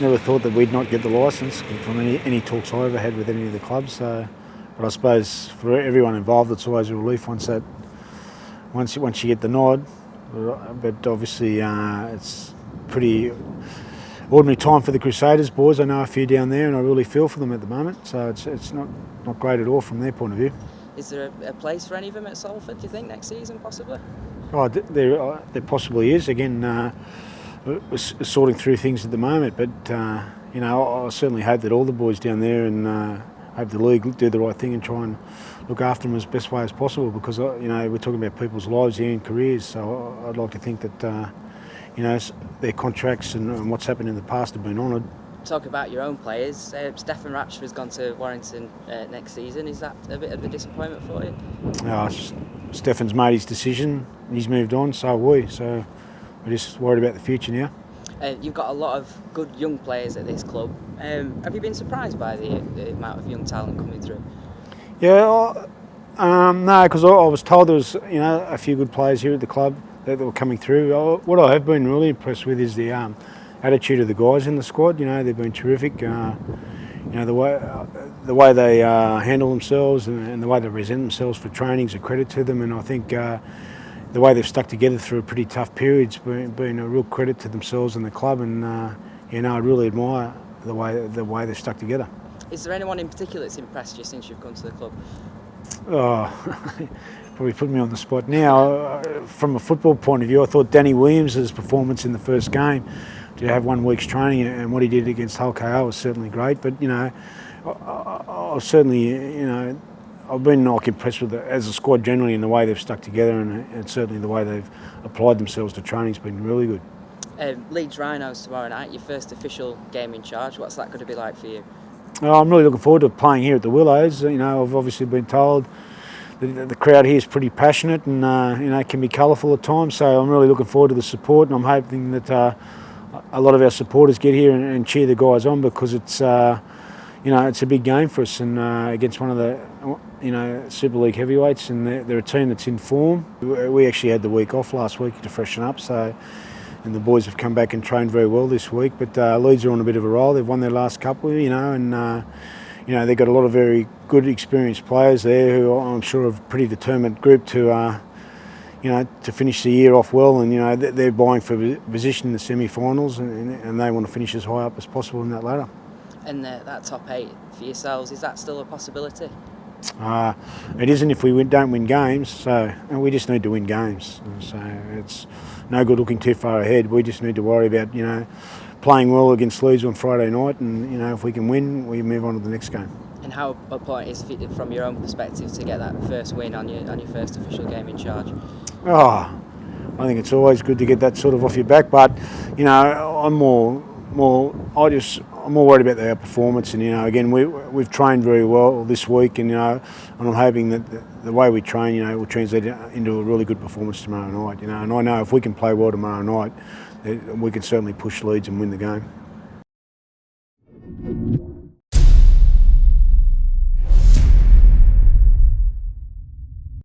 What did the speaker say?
never thought that we'd not get the licence from any talks I ever had with any of the clubs. So, but I suppose for everyone involved, it's always a relief once you get the nod. But obviously, it's pretty ordinary time for the Crusaders boys. I know a few down there, and I really feel for them at the moment. So it's not great at all from their point of view. Is there a place for any of them at Salford, do you think, next season, possibly? Oh, there possibly is. Again, we're sorting through things at the moment, but I certainly hope that all the boys down there and hope the league do the right thing and try and look after them as best way as possible, because we're talking about people's lives here and careers. So I'd like to think that their contracts and what's happened in the past have been honoured. Talk about your own players. Stefan Ratchford's gone to Warrington next season. Is that a bit of a disappointment for you? Stefan's made his decision and he's moved on, so have we. So we're just worried about the future now. You've got a lot of good young players at this club. Have you been surprised by the amount of young talent coming through? Yeah, no, because I was told there was a few good players here at the club that were coming through. What I have been really impressed with is the attitude of the guys in the squad. They've been terrific. The way they handle themselves and the way they present themselves for training is a credit to them. And I think the way they've stuck together through a pretty tough period's been a real credit to themselves and the club. And I really admire the way they've stuck together. Is there anyone in particular that's impressed you since you've come to the club? Oh, probably put me on the spot now. From a football point of view, I thought Danny Williams' performance in the first game, to have 1 week's training and what he did against Hull KO was certainly great. But I certainly I've been impressed with as a squad generally in the way they've stuck together and certainly the way they've applied themselves to training's been really good. Leeds Rhinos tomorrow night, your first official game in charge. What's that going to be like for you? I'm really looking forward to playing here at the Willows. I've obviously been told that the crowd here is pretty passionate and can be colourful at times. So I'm really looking forward to the support, and I'm hoping that a lot of our supporters get here and cheer the guys on, because it's it's a big game for us and against one of the Super League heavyweights, and they're a team that's in form. We actually had the week off last week to freshen up, and the boys have come back and trained very well this week. But Leeds are on a bit of a roll. They've won their last couple, and they've got a lot of very good, experienced players there who I'm sure are a pretty determined group to finish the year off well. And they're vying for position in the semi-finals, and they want to finish as high up as possible in that ladder. And that top 8 for yourselves, is that still a possibility? It isn't if we don't win games, and we just need to win games. So it's no good looking too far ahead. We just need to worry about playing well against Leeds on Friday night, and if we can win, we move on to the next game. And how important is it from your own perspective to get that first win on your first official game in charge? I think it's always good to get that sort of off your back, but I'm more worried about our performance, and again we've trained very well this week, and and I'm hoping that the way we train will translate into a really good performance tomorrow night. And I know if we can play well tomorrow night, we can certainly push Leeds and win the game.